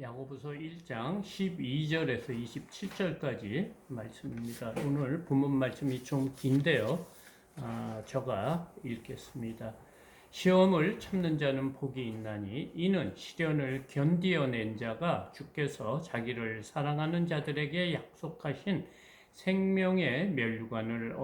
야고보서 1장 12절에서 27절까지 말씀입니다. 오늘 본문 말씀이 좀 긴데요. 제가 읽겠습니다. 시험을 참는 자는 복이 있나니 이는 시련을 견디어낸 자가 주께서 자기를 사랑하는 자들에게 약속하신 생명의 면류관을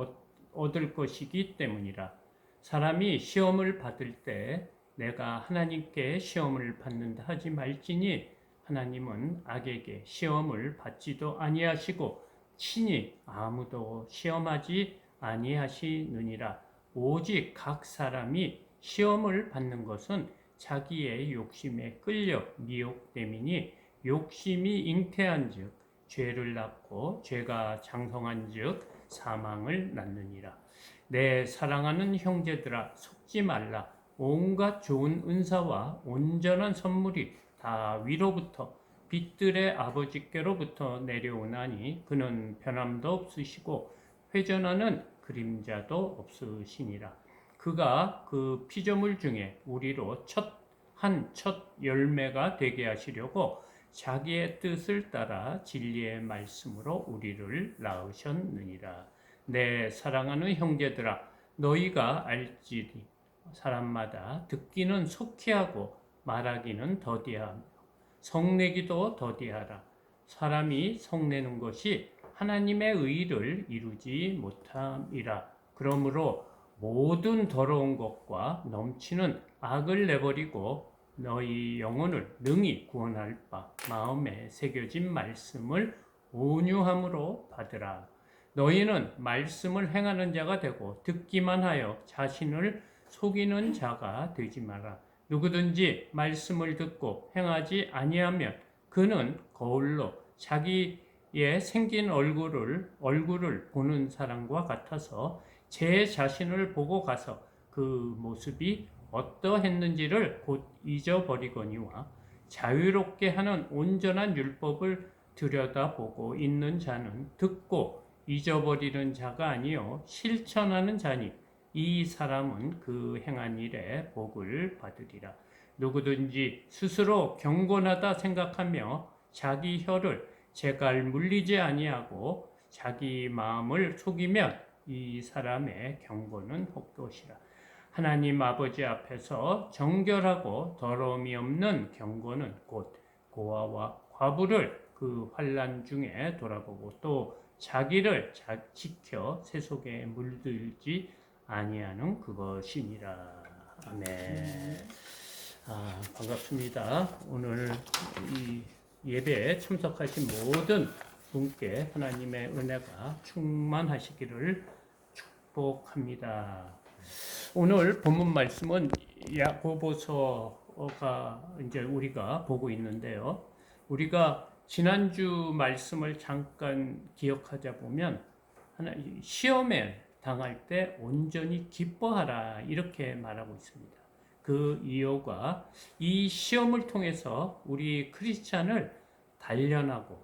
얻을 것이기 때문이라. 사람이 시험을 받을 때 내가 하나님께 시험을 받는다 하지 말지니 하나님은 악에게 시험을 받지도 아니하시고 친히 아무도 시험하지 아니하시느니라. 오직 각 사람이 시험을 받는 것은 자기의 욕심에 끌려 미혹됨이니 욕심이 잉태한즉 죄를 낳고 죄가 장성한즉 사망을 낳느니라. 내 사랑하는 형제들아 속지 말라. 온갖 좋은 은사와 온전한 선물이 다 위로부터 빛들의 아버지께로부터 내려오나니 그는 변함도 없으시고 회전하는 그림자도 없으시니라. 그가 그 피조물 중에 우리로 첫 열매가 되게 하시려고 자기의 뜻을 따라 진리의 말씀으로 우리를 낳으셨느니라. 내 사랑하는 형제들아 너희가 알지니 사람마다 듣기는 속히 하고 말하기는 더디하며 성내기도 더디하라. 사람이 성내는 것이 하나님의 의를 이루지 못함이라. 그러므로 모든 더러운 것과 넘치는 악을 내버리고 너희 영혼을 능히 구원할 바 마음에 새겨진 말씀을 온유함으로 받으라. 너희는 말씀을 행하는 자가 되고 듣기만 하여 자신을 속이는 자가 되지 마라. 누구든지 말씀을 듣고 행하지 아니하면 그는 거울로 자기의 생긴 얼굴을 보는 사람과 같아서 제 자신을 보고 가서 그 모습이 어떠했는지를 곧 잊어버리거니와 자유롭게 하는 온전한 율법을 들여다보고 있는 자는 듣고 잊어버리는 자가 아니요 실천하는 자니 이 사람은 그 행한 일에 복을 받으리라. 누구든지 스스로 경건하다 생각하며 자기 혀를 제갈 물리지 아니하고 자기 마음을 속이면 이 사람의 경건은 헛것이라. 하나님 아버지 앞에서 정결하고 더러움이 없는 경건은 곧 고아와 과부를 그 환난 중에 돌아보고 또 자기를 지켜 세속에 물들지 아니하는 그것이니라. 아멘. 반갑습니다. 오늘 이 예배에 참석하신 모든 분께 하나님의 은혜가 충만하시기를 축복합니다. 오늘 본문 말씀은 야고보서가 이제 우리가 보고 있는데요. 우리가 지난주 말씀을 잠깐 기억하자 보면 시험에 당할 때 온전히 기뻐하라 이렇게 말하고 있습니다. 그 이유가 이 시험을 통해서 우리 크리스찬을 단련하고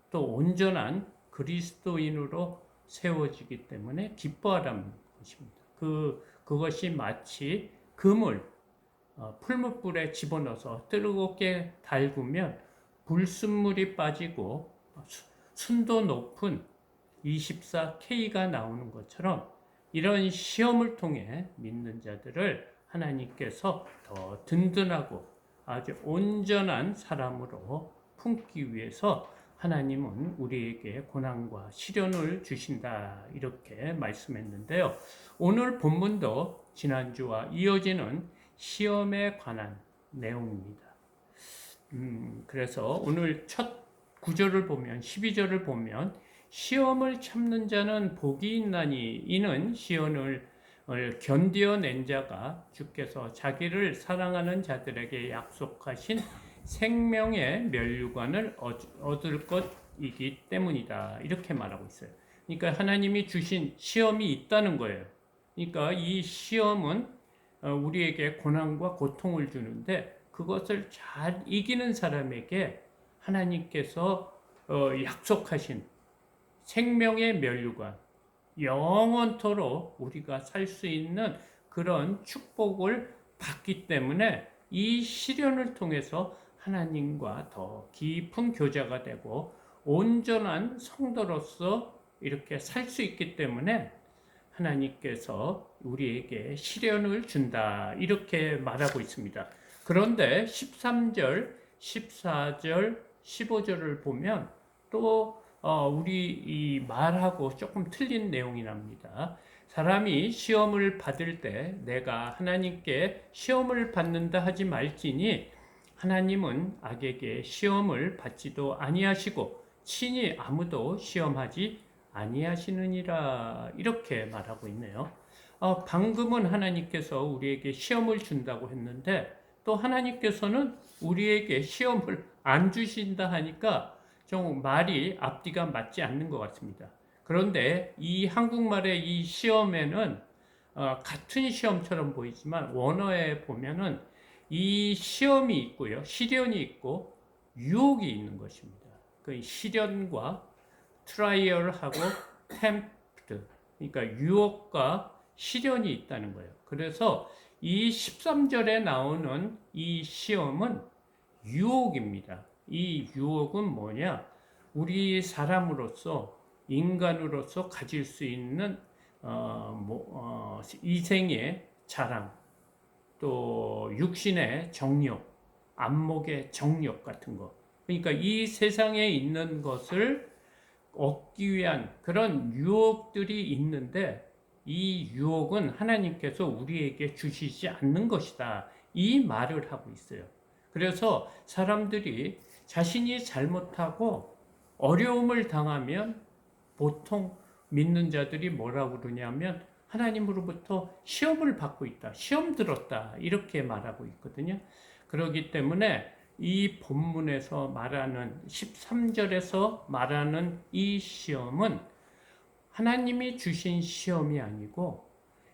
또 온전한 그리스도인으로 세워지기 때문에 기뻐하라는 것입니다. 그것이 마치 금을 풀무불에 집어넣어서 뜨겁게 달구면 불순물이 빠지고 순도 높은 24K가 나오는 것처럼 이런 시험을 통해 믿는 자들을 하나님께서 더 든든하고 아주 온전한 사람으로 품기 위해서 하나님은 우리에게 고난과 시련을 주신다 이렇게 말씀했는데요. 오늘 본문도 지난주와 이어지는 시험에 관한 내용입니다. 그래서 오늘 첫 9절을 보면 12절을 보면 시험을 참는 자는 복이 있나니 이는 시험을 견디어낸 자가 주께서 자기를 사랑하는 자들에게 약속하신 생명의 면류관을 얻을 것이기 때문이다 이렇게 말하고 있어요. 그러니까 하나님이 주신 시험이 있다는 거예요. 그러니까 이 시험은 우리에게 고난과 고통을 주는데 그것을 잘 이기는 사람에게 하나님께서 약속하신 생명의 면류관, 영원토록 우리가 살 수 있는 그런 축복을 받기 때문에 이 시련을 통해서 하나님과 더 깊은 교제가 되고 온전한 성도로서 이렇게 살 수 있기 때문에 하나님께서 우리에게 시련을 준다 이렇게 말하고 있습니다. 그런데 13절, 14절, 15절을 보면 또 우리 이 말하고 조금 틀린 내용이 납니다. 사람이 시험을 받을 때 내가 하나님께 시험을 받는다 하지 말지니 하나님은 악에게 시험을 받지도 아니하시고 친히 아무도 시험하지 아니하시느니라 이렇게 말하고 있네요. 방금은 하나님께서 우리에게 시험을 준다고 했는데 또 하나님께서는 우리에게 시험을 안 주신다 하니까 좀 말이 앞뒤가 맞지 않는 것 같습니다. 그런데 이 한국말의 이 시험에는 같은 시험처럼 보이지만 원어에 보면은 이 시험이 있고요, 시련이 있고 유혹이 있는 것입니다. 그 시련과 트라이얼하고 템프트, 그러니까 유혹과 시련이 있다는 거예요. 그래서 이 13절에 나오는 이 시험은 유혹입니다. 이 유혹은 뭐냐? 우리 사람으로서 인간으로서 가질 수 있는 이생의 자랑, 또 육신의 정욕, 안목의 정욕 같은 거. 그러니까 이 세상에 있는 것을 얻기 위한 그런 유혹들이 있는데 이 유혹은 하나님께서 우리에게 주시지 않는 것이다. 이 말을 하고 있어요. 그래서 사람들이 자신이 잘못하고 어려움을 당하면 보통 믿는 자들이 뭐라고 그러냐면 하나님으로부터 시험을 받고 있다. 시험 들었다. 이렇게 말하고 있거든요. 그렇기 때문에 이 본문에서 말하는 13절에서 말하는 이 시험은 하나님이 주신 시험이 아니고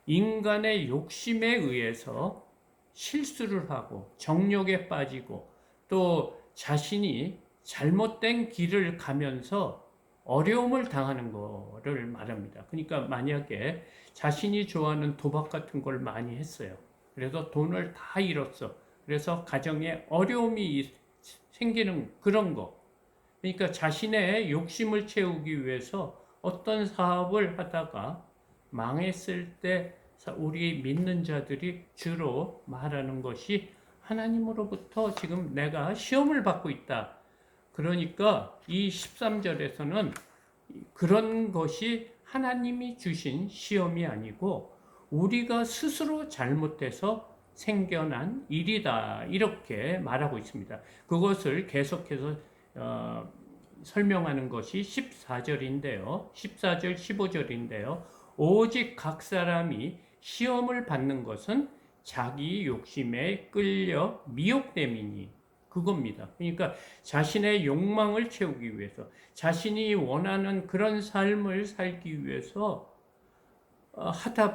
인간의 욕심에 의해서 실수를 하고 정욕에 빠지고 또 자신이 잘못된 길을 가면서 어려움을 당하는 거를 말합니다. 그러니까 만약에 자신이 좋아하는 도박 같은 걸 많이 했어요. 그래서 돈을 다 잃었어. 그래서 가정에 어려움이 생기는 그런 거. 그러니까 자신의 욕심을 채우기 위해서 어떤 사업을 하다가 망했을 때 우리 믿는 자들이 주로 말하는 것이 하나님으로부터 지금 내가 시험을 받고 있다. 그러니까 이 13절에서는 그런 것이 하나님이 주신 시험이 아니고 우리가 스스로 잘못해서 생겨난 일이다. 이렇게 말하고 있습니다. 그것을 계속해서 설명하는 것이 14절인데요. 14절, 15절인데요. 오직 각 사람이 시험을 받는 것은 자기 욕심에 끌려 미혹됨이니 그겁니다. 그러니까 자신의 욕망을 채우기 위해서 자신이 원하는 그런 삶을 살기 위해서 하다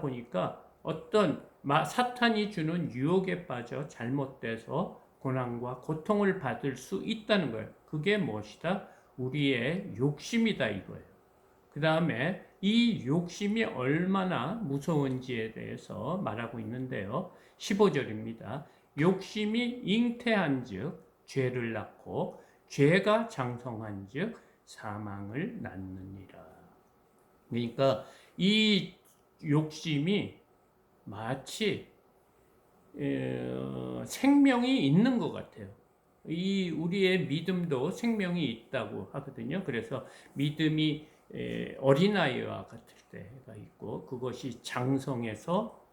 보니까 어떤 사탄이 주는 유혹에 빠져 잘못돼서 고난과 고통을 받을 수 있다는 거예요. 그게 무엇이다? 우리의 욕심이다 이거예요. 그 다음에 이 욕심이 얼마나 무서운지에 대해서 말하고 있는데요. 15절입니다. 욕심이 잉태한 즉 죄를 낳고 죄가 장성한 즉 사망을 낳느니라. 그러니까 이 욕심이 마치 생명이 있는 것 같아요. 이 우리의 믿음도 생명이 있다고 하거든요. 그래서 믿음이 어린아이와 같을 때가 있고 그것이 장성해서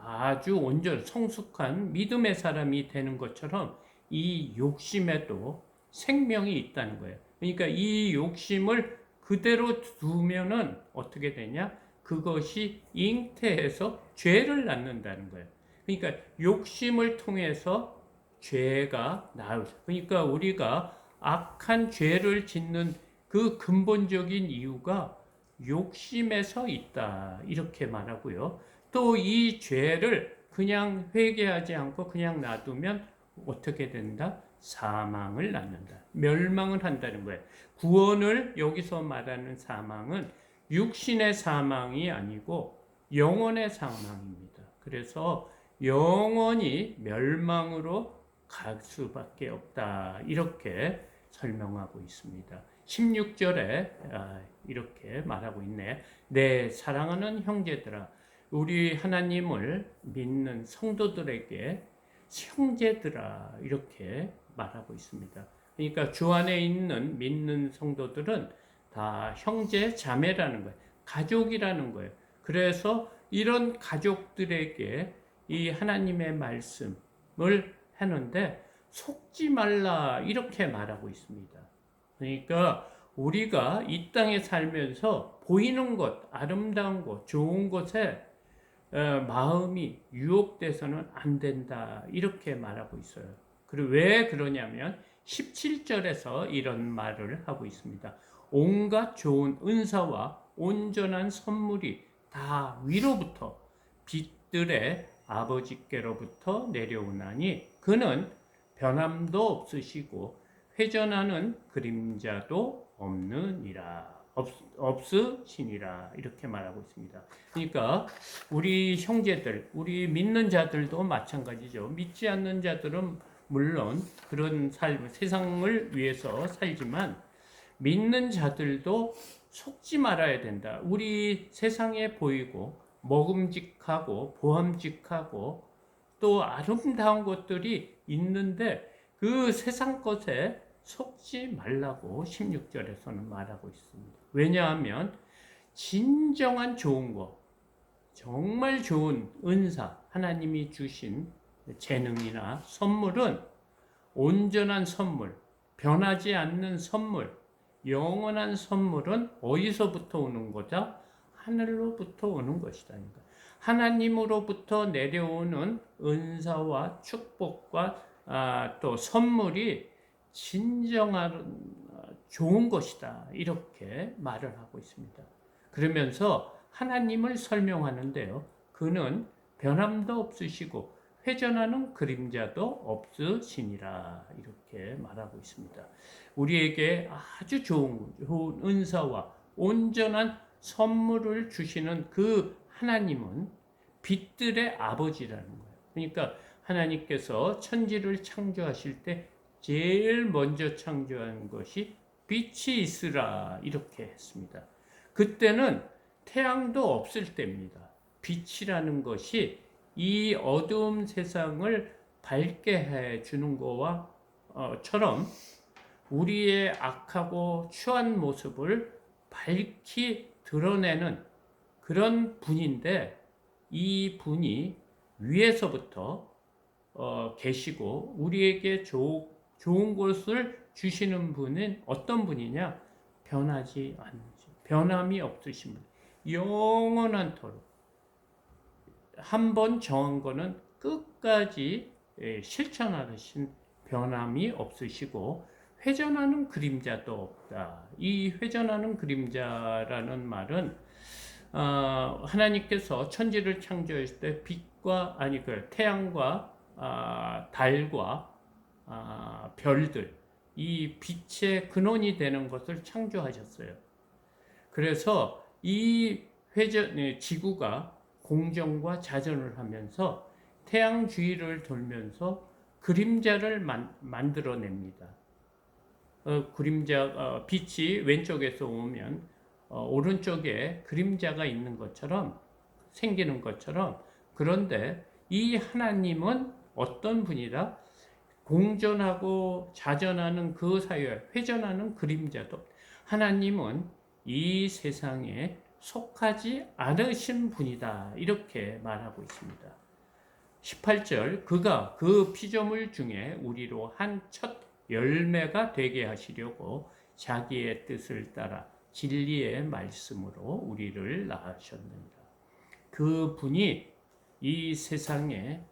아주 온전 성숙한 믿음의 사람이 되는 것처럼 이 욕심에도 생명이 있다는 거예요. 그러니까 이 욕심을 그대로 두면은 어떻게 되냐? 그것이 잉태해서 죄를 낳는다는 거예요. 그러니까 욕심을 통해서 죄가 나오죠. 그러니까 우리가 악한 죄를 짓는 그 근본적인 이유가 욕심에서 있다. 이렇게 말하고요. 또 이 죄를 그냥 회개하지 않고 그냥 놔두면 어떻게 된다? 사망을 낳는다. 멸망을 한다는 거예요. 구원을 여기서 말하는 사망은 육신의 사망이 아니고 영혼의 사망입니다. 그래서 영원히 멸망으로 갈 수밖에 없다. 이렇게 설명하고 있습니다. 16절에 이렇게 말하고 있네. 내 사랑하는 형제들아, 우리 하나님을 믿는 성도들에게 형제들아 이렇게 말하고 있습니다. 그러니까 주 안에 있는 믿는 성도들은 다 형제 자매라는 거예요. 가족이라는 거예요. 그래서 이런 가족들에게 이 하나님의 말씀을 하는데 속지 말라 이렇게 말하고 있습니다. 그러니까 우리가 이 땅에 살면서 보이는 것, 아름다운 것, 좋은 것에 마음이 유혹돼서는 안 된다 이렇게 말하고 있어요. 그리고 왜 그러냐면 17절에서 이런 말을 하고 있습니다. 온갖 좋은 은사와 온전한 선물이 다 위로부터 빛들의 아버지께로부터 내려오나니 그는 변함도 없으시고 회전하는 그림자도 없느니라. 없으시니라 이렇게 말하고 있습니다. 그러니까 우리 형제들, 우리 믿는 자들도 마찬가지죠. 믿지 않는 자들은 물론 그런 삶, 세상을 위해서 살지만 믿는 자들도 속지 말아야 된다. 우리 세상에 보이고 먹음직하고 보암직하고 또 아름다운 것들이 있는데 그 세상 것에 속지 말라고 16절에서는 말하고 있습니다. 왜냐하면 진정한 좋은 것, 정말 좋은 은사, 하나님이 주신 재능이나 선물은 온전한 선물, 변하지 않는 선물, 영원한 선물은 어디서부터 오는 거다? 하늘로부터 오는 것이다. 하나님으로부터 내려오는 은사와 축복과 또 선물이 진정한 좋은 것이다. 이렇게 말을 하고 있습니다. 그러면서 하나님을 설명하는데요. 그는 변함도 없으시고 회전하는 그림자도 없으시니라. 이렇게 말하고 있습니다. 우리에게 아주 좋은 은사와 온전한 선물을 주시는 그 하나님은 빛들의 아버지라는 거예요. 그러니까 하나님께서 천지를 창조하실 때 제일 먼저 창조한 것이 빛이 있으라 이렇게 했습니다. 그때는 태양도 없을 때입니다. 빛이라는 것이 이 어두운 세상을 밝게 해주는 거와 처럼 우리의 악하고 추한 모습을 밝히 드러내는 그런 분인데 이 분이 위에서부터 계시고 우리에게 좋은 것을 주시는 분은 어떤 분이냐? 변하지 않으시, 변함이 없으신 분, 영원한 토록. 한 번 정한 거는 끝까지 실천하신 변함이 없으시고 회전하는 그림자도 없다. 이 회전하는 그림자라는 말은 하나님께서 천지를 창조했을 때 빛과 태양과 달과 별들 이 빛의 근원이 되는 것을 창조하셨어요. 그래서 이 지구가 공전과 자전을 하면서 태양 주위를 돌면서 그림자를 만들어냅니다. 빛이 왼쪽에서 오면 오른쪽에 그림자가 있는 것처럼 생기는 것처럼 그런데 이 하나님은 어떤 분이라 공전하고 자전하는 그 사이에 회전하는 그림자도 하나님은 이 세상에 속하지 않으신 분이다 이렇게 말하고 있습니다. 18절 그가 그 피조물 중에 우리로 한 첫 열매가 되게 하시려고 자기의 뜻을 따라 진리의 말씀으로 우리를 낳으셨느니라. 그 분이 이 세상에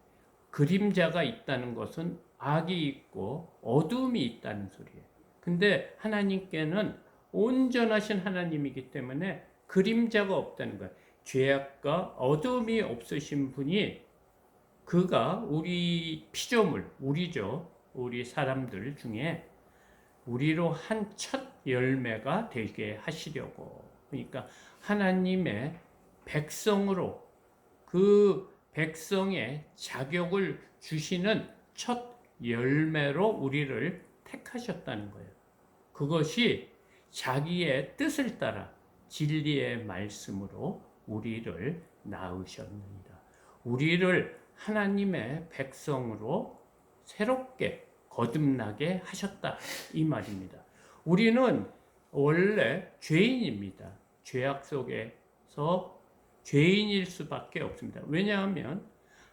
그림자가 있다는 것은 악이 있고 어둠이 있다는 소리예요. 근데 하나님께는 온전하신 하나님이기 때문에 그림자가 없다는 거예요. 죄악과 어둠이 없으신 분이 그가 우리 피조물, 우리 사람들 중에 우리로 한 첫 열매가 되게 하시려고. 그러니까 하나님의 백성으로 그 백성의 자격을 주시는 첫 열매로 우리를 택하셨다는 거예요. 그것이 자기의 뜻을 따라 진리의 말씀으로 우리를 낳으셨느니라. 우리를 하나님의 백성으로 새롭게 거듭나게 하셨다, 이 말입니다. 우리는 원래 죄인입니다. 죄악 속에서 죄인일 수밖에 없습니다. 왜냐하면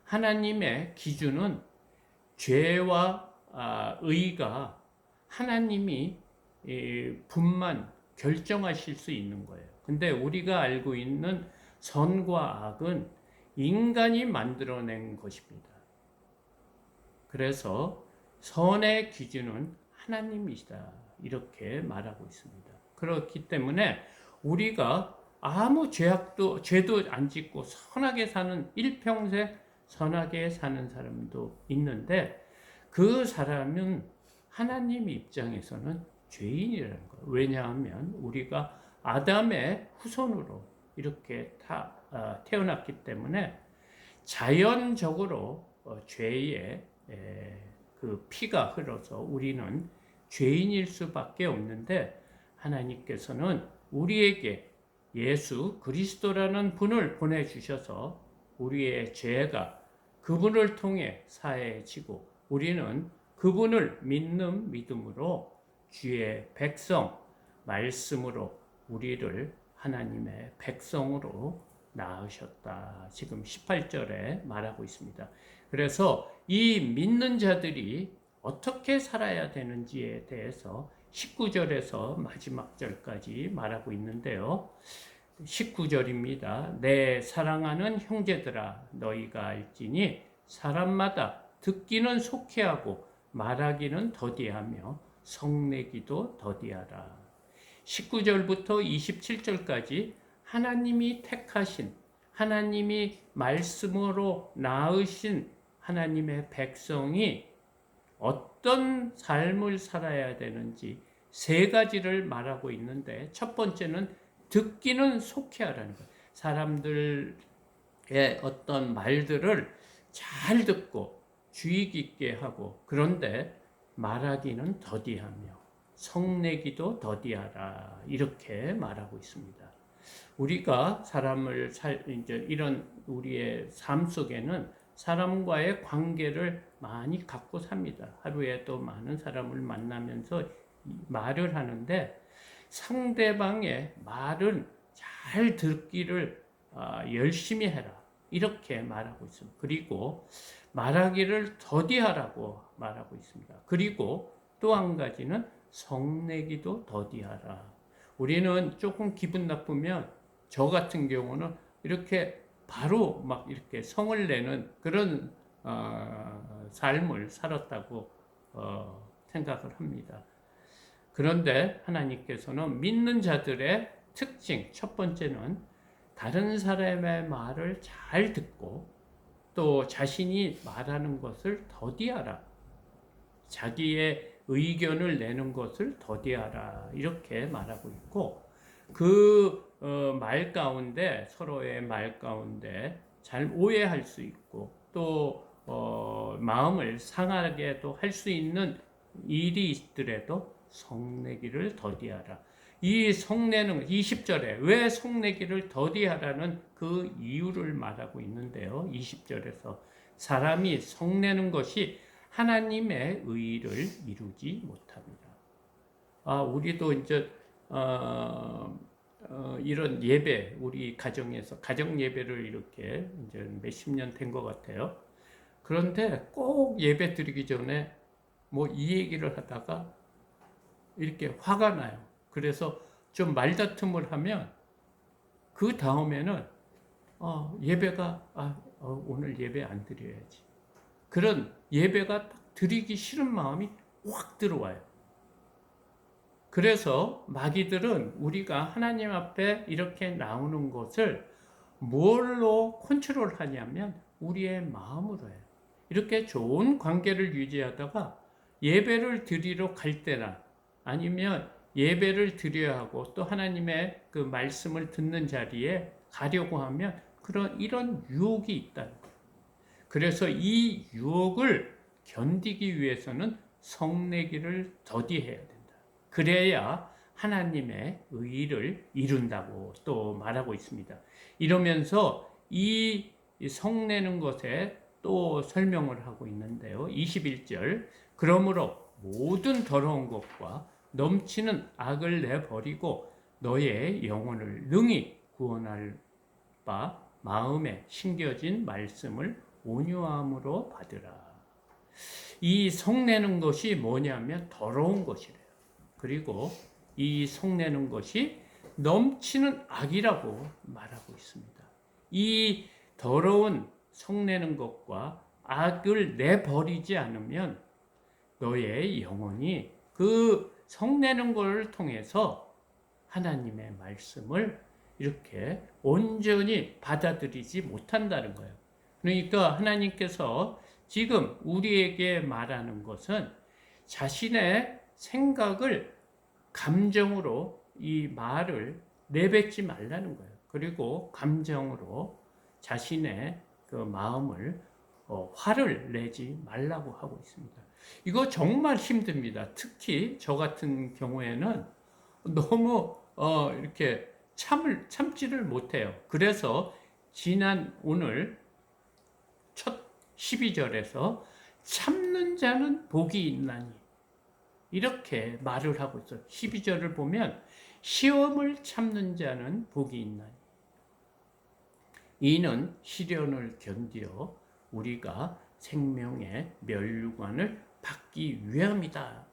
하나님의 기준은 죄와 의가 하나님이 분만 결정하실 수 있는 거예요. 근데 우리가 알고 있는 선과 악은 인간이 만들어낸 것입니다. 그래서 선의 기준은 하나님이시다, 이렇게 말하고 있습니다. 그렇기 때문에 우리가 아무 죄도 안 짓고 선하게 사는, 일평생 선하게 사는 사람도 있는데 그 사람은 하나님 입장에서는 죄인이라는 거예요. 왜냐하면 우리가 아담의 후손으로 이렇게 태어났기 때문에 자연적으로 죄의 그 피가 흘러서 우리는 죄인일 수밖에 없는데, 하나님께서는 우리에게 예수 그리스도라는 분을 보내주셔서 우리의 죄가 그분을 통해 사해지고 우리는 그분을 믿는 믿음으로 주의 백성, 말씀으로 우리를 하나님의 백성으로 낳으셨다, 지금 18절에 말하고 있습니다. 그래서 이 믿는 자들이 어떻게 살아야 되는지에 대해서 19절에서 마지막 절까지 말하고 있는데요. 19절입니다. 내 사랑하는 형제들아, 너희가 알지니 사람마다 듣기는 속히하고 말하기는 더디하며 성내기도 더디하라. 19절부터 27절까지 하나님이 택하신, 하나님이 말씀으로 낳으신 하나님의 백성이 어떤 삶을 살아야 되는지 세 가지를 말하고 있는데, 첫 번째는 듣기는 속히하라는 거예요. 사람들의 어떤 말들을 잘 듣고 주의 깊게 하고, 그런데 말하기는 더디하며 성내기도 더디하라, 이렇게 말하고 있습니다. 우리가 사람을 이제 이런 우리의 삶 속에는 사람과의 관계를 많이 갖고 삽니다. 하루에도 많은 사람을 만나면서 말을 하는데 상대방의 말은 잘 듣기를 열심히 해라, 이렇게 말하고 있습니다. 그리고 말하기를 더디하라고 말하고 있습니다. 그리고 또 한 가지는 성내기도 더디하라. 우리는 조금 기분 나쁘면, 저 같은 경우는 이렇게 바로 막 이렇게 성을 내는 그런 삶을 살았다고 생각을 합니다. 그런데 하나님께서는 믿는 자들의 특징, 첫 번째는 다른 사람의 말을 잘 듣고 또 자신이 말하는 것을 더디하라, 자기의 의견을 내는 것을 더디하라, 이렇게 말하고 있고, 그 말 가운데, 서로의 말 가운데 잘 오해할 수 있고 또 마음을 상하게도 할 수 있는 일이 있더라도 성내기를 더디하라. 이 성내는 20절에 왜 성내기를 더디하라는 그 이유를 말하고 있는데요. 20절에서 사람이 성내는 것이 하나님의 의를 이루지 못합니다. 우리도 이제 이런 예배, 우리 가정에서 가정 예배를 이렇게 이제 몇십 년 된 것 같아요. 그런데 꼭 예배 드리기 전에 뭐 이 얘기를 하다가 이렇게 화가 나요. 그래서 좀 말다툼을 하면 그 다음에는 예배가 오늘 예배 안 드려야지, 그런 예배가 딱 드리기 싫은 마음이 확 들어와요. 그래서 마귀들은 우리가 하나님 앞에 이렇게 나오는 것을 뭘로 컨트롤하냐면 우리의 마음으로 해요. 이렇게 좋은 관계를 유지하다가 예배를 드리러 갈 때나 아니면 예배를 드려야 하고 또 하나님의 그 말씀을 듣는 자리에 가려고 하면 이런 유혹이 있다는 거예요. 그래서 이 유혹을 견디기 위해서는 성내기를 더디해야 된다. 그래야 하나님의 의를 이룬다고 또 말하고 있습니다. 이러면서 이 성내는 것에 또 설명을 하고 있는데요. 21절 그러므로 모든 더러운 것과 넘치는 악을 내버리고 너의 영혼을 능히 구원할 바 마음에 심겨진 말씀을 온유함으로 받으라. 이 성내는 것이 뭐냐면 더러운 것이래요. 그리고 이 성내는 것이 넘치는 악이라고 말하고 있습니다. 이 더러운 성내는 것과 악을 내버리지 않으면 너의 영혼이 그 성내는 것을 통해서 하나님의 말씀을 이렇게 온전히 받아들이지 못한다는 거예요. 그러니까 하나님께서 지금 우리에게 말하는 것은 자신의 생각을 감정으로 이 말을 내뱉지 말라는 거예요. 그리고 감정으로 자신의 그 마음을 화를 내지 말라고 하고 있습니다. 이거 정말 힘듭니다. 특히 저 같은 경우에는 너무 이렇게 참지를 못해요. 그래서 오늘 첫 12절에서 참는 자는 복이 있나니 이렇게 말을 하고 있어요. 12절을 보면 시험을 참는 자는 복이 있나니 이는 시련을 견디어 우리가 생명의 면류관을 받기 위함이다.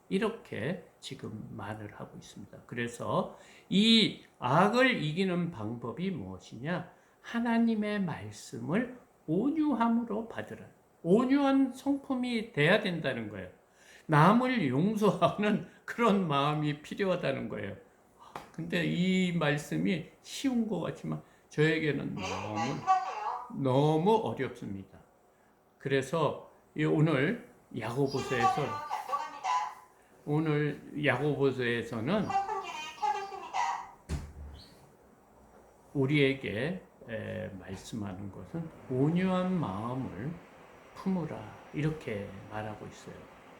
이렇게 지금 말을 하고 있습니다. 그래서 이 악을 이기는 방법이 무엇이냐? 하나님의 말씀을 온유함으로 받으라. 온유한 성품이 돼야 된다는 거예요. 남을 용서하는 그런 마음이 필요하다는 거예요. 근데 이 말씀이 쉬운 것 같지만 저에게는 너무 어렵습니다. 그래서 오늘 야고보서에서는 우리에게 말씀하는 것은 온유한 마음을 품으라 이렇게 말하고 있어요.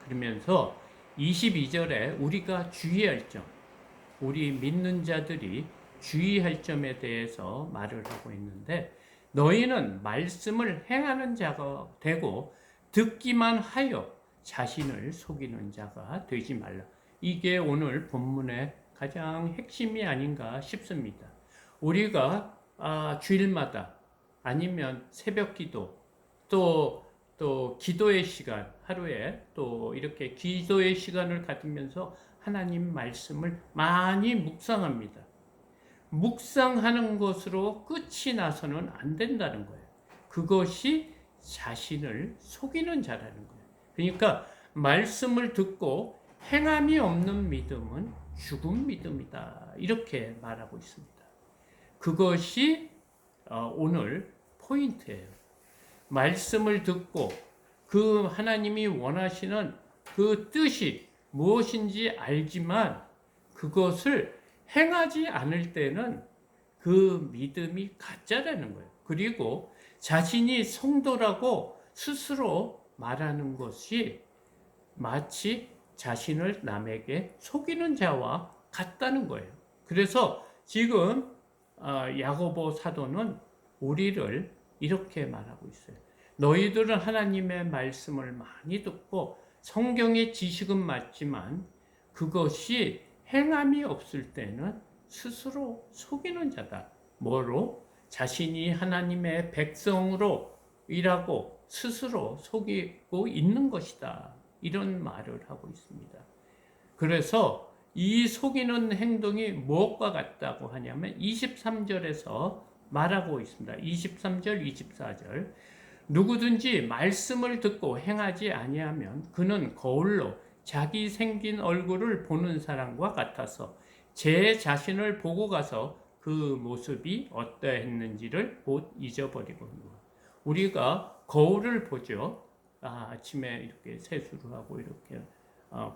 그러면서 22절에 우리가 주의할 점, 우리 믿는 자들이 주의할 점에 대해서 말을 하고 있는데 너희는 말씀을 행하는 자가 되고 듣기만 하여 자신을 속이는 자가 되지 말라. 이게 오늘 본문의 가장 핵심이 아닌가 싶습니다. 우리가 주일마다 아니면 새벽 기도 또 기도의 시간 하루에 또 이렇게 기도의 시간을 가지면서 하나님 말씀을 많이 묵상합니다. 묵상하는 것으로 끝이 나서는 안 된다는 거예요. 그것이 자신을 속이는 자라는 거예요. 그러니까 말씀을 듣고 행함이 없는 믿음은 죽은 믿음이다. 이렇게 말하고 있습니다. 그것이 오늘 포인트예요. 말씀을 듣고 그 하나님이 원하시는 그 뜻이 무엇인지 알지만 그것을 행하지 않을 때는 그 믿음이 가짜라는 거예요. 그리고 자신이 성도라고 스스로 말하는 것이 마치 자신을 남에게 속이는 자와 같다는 거예요. 그래서 지금 야고보 사도는 우리를 이렇게 말하고 있어요. 너희들은 하나님의 말씀을 많이 듣고 성경의 지식은 맞지만 그것이 행함이 없을 때는 스스로 속이는 자다. 뭐로? 자신이 하나님의 백성으로 일하고 스스로 속이고 있는 것이다. 이런 말을 하고 있습니다. 그래서 이 속이는 행동이 무엇과 같다고 하냐면 23절에서 말하고 있습니다. 23절, 24절. 누구든지 말씀을 듣고 행하지 아니하면 그는 거울로 자기 생긴 얼굴을 보는 사람과 같아서 제 자신을 보고 가서 그 모습이 어떠했는지를 곧 잊어버리거든요. 우리가 거울을 보죠. 아침에 이렇게 세수를 하고 이렇게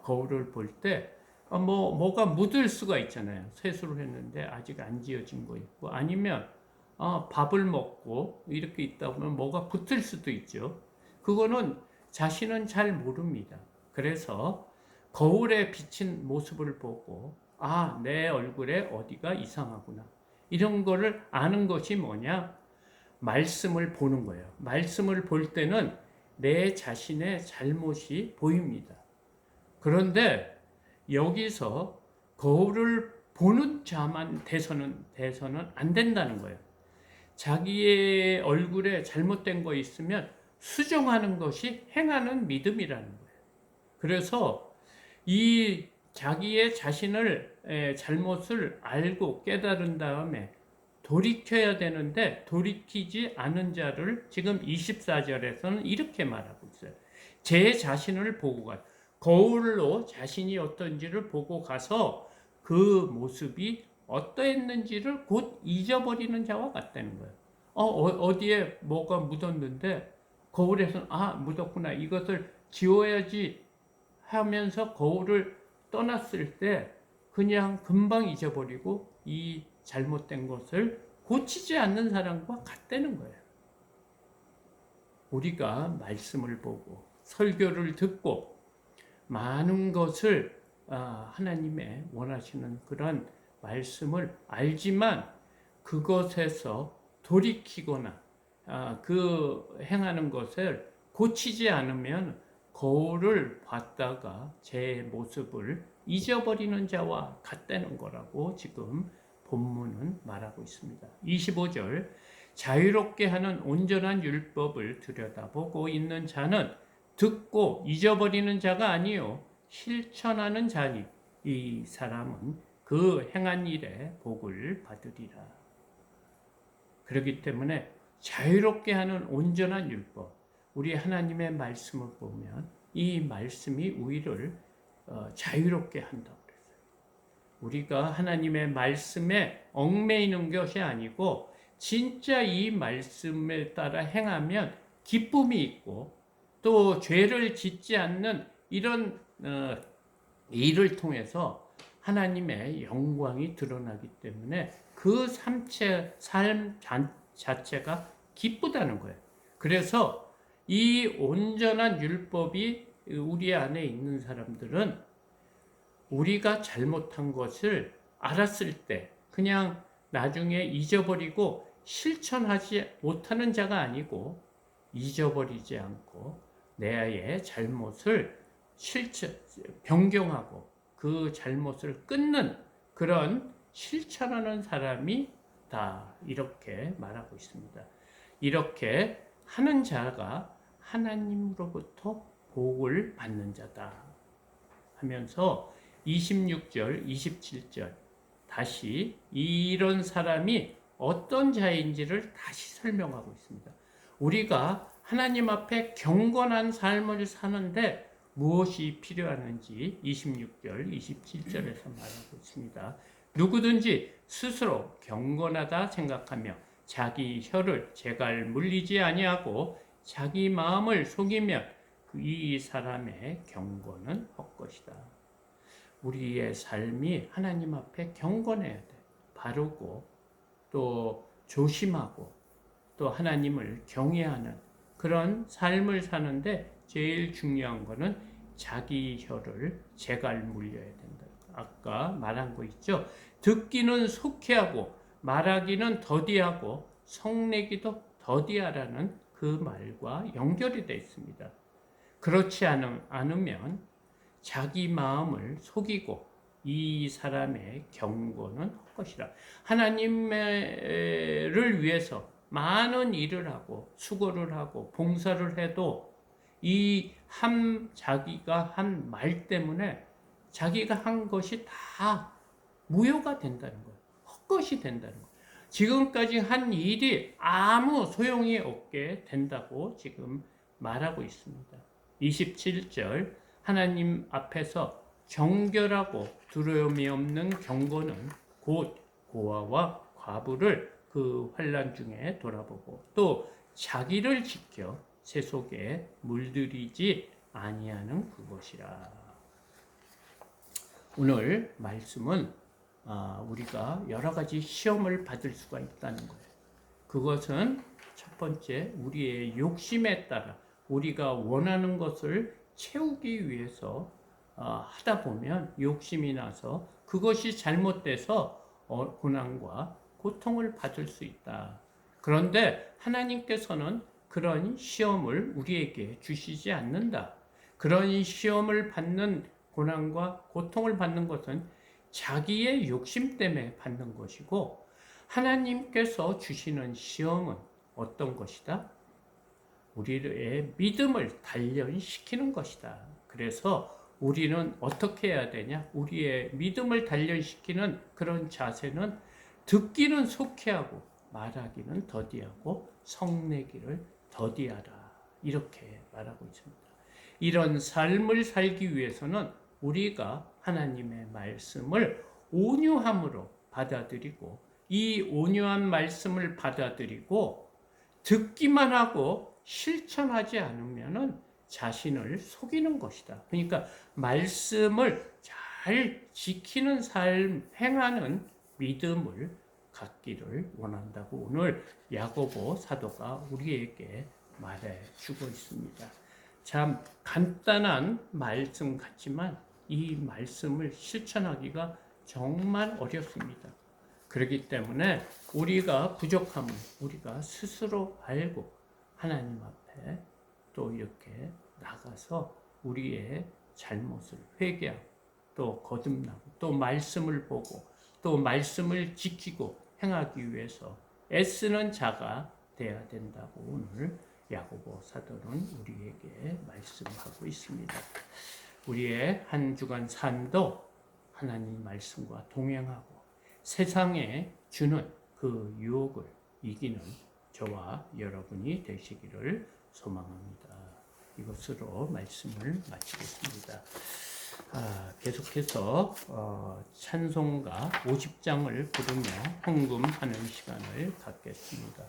거울을 볼 때 뭐가 묻을 수가 있잖아요. 세수를 했는데 아직 안 지워진 거 있고 아니면 밥을 먹고 이렇게 있다 보면 뭐가 붙을 수도 있죠. 그거는 자신은 잘 모릅니다. 그래서 거울에 비친 모습을 보고 아, 내 얼굴에 어디가 이상하구나. 이런 거를 아는 것이 뭐냐? 말씀을 보는 거예요. 말씀을 볼 때는 내 자신의 잘못이 보입니다. 그런데 여기서 거울을 보는 자만 돼서는 안 된다는 거예요. 자기의 얼굴에 잘못된 거 있으면 수정하는 것이 행하는 믿음이라는 거예요. 그래서 이 자기의 잘못을 알고 깨달은 다음에 돌이켜야 되는데 돌이키지 않은 자를 지금 24절에서는 이렇게 말하고 있어요. 제 자신을 보고 가 거울로 자신이 어떤지를 보고 가서 그 모습이 어떠했는지를 곧 잊어버리는 자와 같다는 거예요. 어디에 뭐가 묻었는데 거울에서는 아, 묻었구나. 이것을 지워야지 하면서 거울을 떠났을 때 그냥 금방 잊어버리고 이 잘못된 것을 고치지 않는 사람과 같다는 거예요. 우리가 말씀을 보고 설교를 듣고 많은 것을 하나님의 원하시는 그런 말씀을 알지만 그것에서 돌이키거나 그 행하는 것을 고치지 않으면 거울을 봤다가 제 모습을 잊어버리는 자와 같다는 거라고 지금 본문은 말하고 있습니다. 25절 자유롭게 하는 온전한 율법을 들여다보고 있는 자는 듣고 잊어버리는 자가 아니요 실천하는 자니 이 사람은 그 행한 일에 복을 받으리라. 그렇기 때문에 자유롭게 하는 온전한 율법, 우리 하나님의 말씀을 보면 이 말씀이 우리를 자유롭게 한다고 그랬어요. 우리가 하나님의 말씀에 얽매이는 것이 아니고 진짜 이 말씀에 따라 행하면 기쁨이 있고 또 죄를 짓지 않는 이런 일을 통해서 하나님의 영광이 드러나기 때문에 그 삶 자체가 기쁘다는 거예요. 그래서 이 온전한 율법이 우리 안에 있는 사람들은 우리가 잘못한 것을 알았을 때 그냥 나중에 잊어버리고 실천하지 못하는 자가 아니고 잊어버리지 않고 내의 잘못을 변경하고 그 잘못을 끊는 그런 실천하는 사람이 다 이렇게 말하고 있습니다. 이렇게 하는 자가 하나님으로부터 복을 받는 자다 하면서 26절, 27절 다시 이런 사람이 어떤 자인지를 다시 설명하고 있습니다. 우리가 하나님 앞에 경건한 삶을 사는데 무엇이 필요하는지 26절, 27절에서 말하고 있습니다. 누구든지 스스로 경건하다 생각하며 자기 혀를 재갈 물리지 아니하고 자기 마음을 속이면 이 사람의 경건은 헛것이다. 우리의 삶이 하나님 앞에 경건해야 돼. 바르고 또 조심하고 또 하나님을 경외하는 그런 삶을 사는데 제일 중요한 거는 자기 혀를 재갈 물려야 된다. 아까 말한 거 있죠. 듣기는 속히하고 말하기는 더디하고 성내기도 더디하라는 그 말과 연결이 되어 있습니다. 그렇지 않으면 자기 마음을 속이고 이 사람의 경건은 헛것이라. 하나님을 위해서 많은 일을 하고 수고를 하고 봉사를 해도 자기가 한 말 때문에 자기가 한 것이 다 무효가 된다는 거예요. 헛것이 된다는 거예요. 지금까지 한 일이 아무 소용이 없게 된다고 지금 말하고 있습니다. 27절 하나님 앞에서 정결하고 두려움이 없는 경건은 곧 고아와 과부를 그 환난 중에 돌아보고 또 자기를 지켜 세속에 물들이지 아니하는 그것이라. 오늘 말씀은 우리가 여러 가지 시험을 받을 수가 있다는 거예요. 그것은 첫 번째 우리의 욕심에 따라 우리가 원하는 것을 채우기 위해서 하다 보면 욕심이 나서 그것이 잘못돼서 고난과 고통을 받을 수 있다. 그런데 하나님께서는 그런 시험을 우리에게 주시지 않는다. 그런 시험을 받는 고난과 고통을 받는 것은 자기의 욕심 때문에 받는 것이고, 하나님께서 주시는 시험은 어떤 것이다? 우리의 믿음을 단련시키는 것이다. 그래서 우리는 어떻게 해야 되냐? 우리의 믿음을 단련시키는 그런 자세는 듣기는 속히하고 말하기는 더디하고 성내기를 더디하라. 이렇게 말하고 있습니다. 이런 삶을 살기 위해서는 우리가 하나님의 말씀을 온유함으로 받아들이고, 이 온유한 말씀을 받아들이고 듣기만 하고 실천하지 않으면 자신을 속이는 것이다. 그러니까 말씀을 잘 지키는 삶, 행하는 믿음을 갖기를 원한다고 오늘 야고보 사도가 우리에게 말해주고 있습니다. 참 간단한 말씀 같지만 이 말씀을 실천하기가 정말 어렵습니다. 그렇기 때문에 우리가 부족함을 우리가 스스로 알고 하나님 앞에 또 이렇게 나가서 우리의 잘못을 회개하고 또 거듭나고 또 말씀을 보고 또 말씀을 지키고 행하기 위해서 애쓰는 자가 되어야 된다고 오늘 야고보 사도는 우리에게 말씀하고 있습니다. 우리의 한 주간 삶도 하나님 말씀과 동행하고 세상에 주는 그 유혹을 이기는 저와 여러분이 되시기를 소망합니다. 이것으로 말씀을 마치겠습니다. 계속해서 찬송가 50장을 부르며 헌금하는 시간을 갖겠습니다.